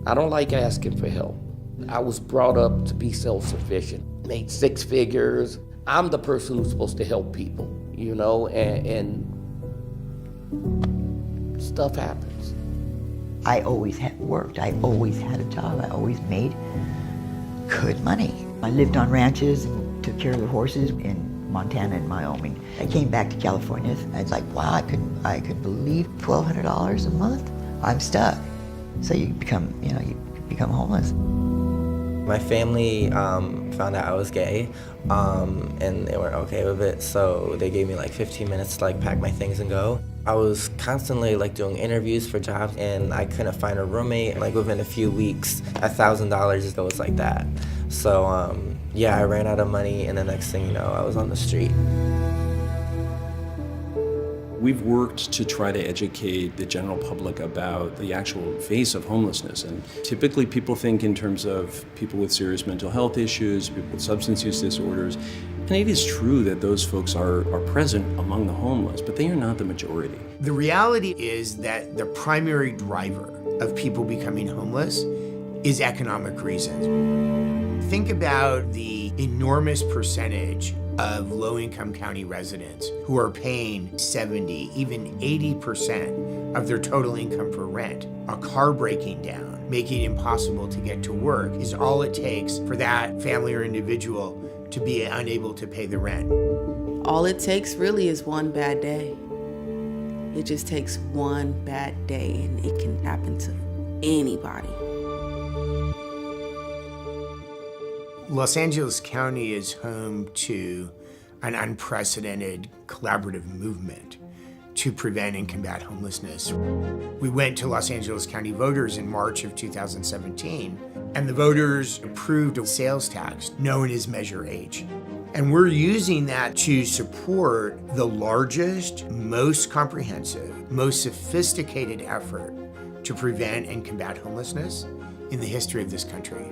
I don't like asking for help. I was brought up to be self-sufficient, made six figures. I'm the person who's supposed to help people, and stuff happens. I always had worked. I always had a job. I always made good money. I lived on ranches and took care of the horses in Montana and Wyoming. I came back to California. I was like, wow, I could believe $1,200 a month. I'm stuck. So you become homeless. My family found out I was gay, and they weren't okay with it, so they gave me like 15 minutes to pack my things and go. I was constantly doing interviews for jobs, and I couldn't find a roommate. Within a few weeks, $1,000 goes like that. So I ran out of money, and the next thing you know, I was on the street. We've worked to try to educate the general public about the actual face of homelessness. And typically people think in terms of people with serious mental health issues, people with substance use disorders. And it is true that those folks are present among the homeless, but they are not the majority. The reality is that the primary driver of people becoming homeless is economic reasons. Think about the enormous percentage of low-income county residents who are paying 70, even 80% of their total income for rent. A car breaking down, making it impossible to get to work, is all it takes for that family or individual to be unable to pay the rent. All it takes really is one bad day. It just takes one bad day, and it can happen to anybody. Los Angeles County is home to an unprecedented collaborative movement to prevent and combat homelessness. We went to Los Angeles County voters in March of 2017, and the voters approved a sales tax known as Measure H. And we're using that to support the largest, most comprehensive, most sophisticated effort to prevent and combat homelessness in the history of this country.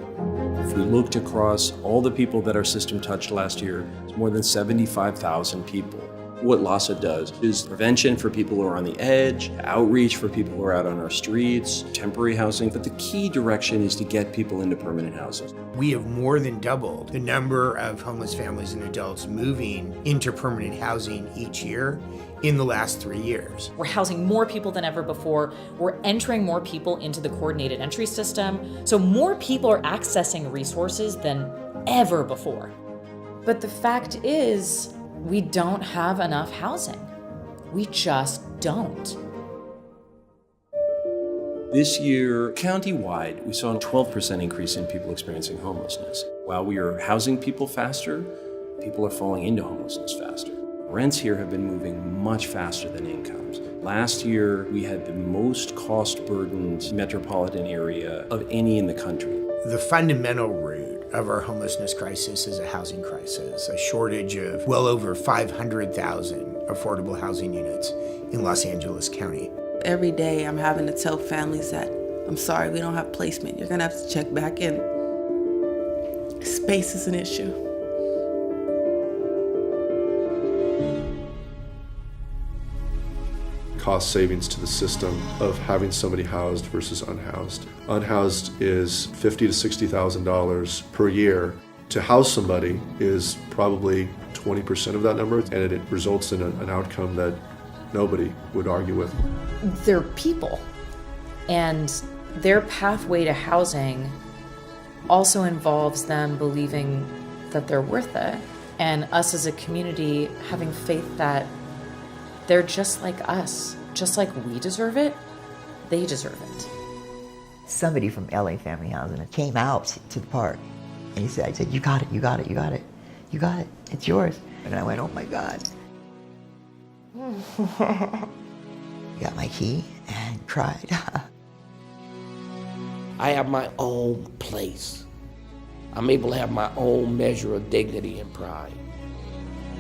If we looked across all the people that our system touched last year, it's more than 75,000 people. What LAHSA does is prevention for people who are on the edge, outreach for people who are out on our streets, temporary housing, but the key direction is to get people into permanent housing. We have more than doubled the number of homeless families and adults moving into permanent housing each year in the last 3 years. We're housing more people than ever before. We're entering more people into the coordinated entry system. So more people are accessing resources than ever before. But the fact is, we don't have enough housing. We just don't. This year, countywide, we saw a 12% increase in people experiencing homelessness. While we are housing people faster, people are falling into homelessness faster. Rents here have been moving much faster than incomes. Last year, we had the most cost-burdened metropolitan area of any in the country. The fundamental root of our homelessness crisis is a housing crisis, a shortage of well over 500,000 affordable housing units in Los Angeles County. Every day I'm having to tell families that, I'm sorry, we don't have placement. You're gonna have to check back in. Space is an issue. Cost savings to the system of having somebody housed versus unhoused. Unhoused is $50,000 to $60,000 per year. To house somebody is probably 20% of that number, and it results in an outcome that nobody would argue with. They're people, and their pathway to housing also involves them believing that they're worth it, and us as a community having faith that they're just like us. Just like we deserve it, they deserve it. Somebody from LA Family Housing came out to the park, and I said, you got it, you got it, you got it, you got it, it's yours. And I went, oh my God. Got my key and cried. I have my own place. I'm able to have my own measure of dignity and pride.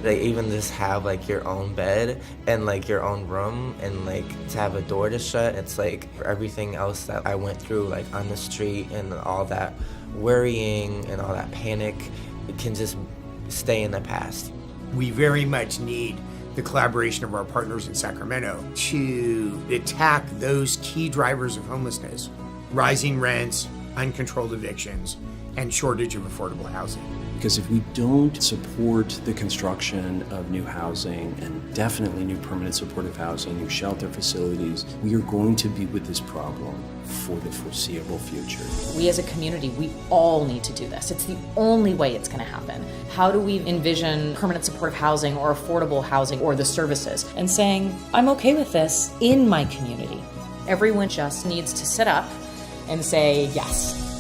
Even just have your own bed and your own room, and to have a door to shut. It's everything else that I went through on the street, and all that worrying and all that panic, it can just stay in the past. We very much need the collaboration of our partners in Sacramento to attack those key drivers of homelessness: rising rents, uncontrolled evictions, and shortage of affordable housing. Because if we don't support the construction of new housing, and definitely new permanent supportive housing, new shelter facilities, we are going to be with this problem for the foreseeable future. We as a community, we all need to do this. It's the only way it's going to happen. How do we envision permanent supportive housing or affordable housing or the services and saying, I'm okay with this in my community? Everyone just needs to sit up and say yes.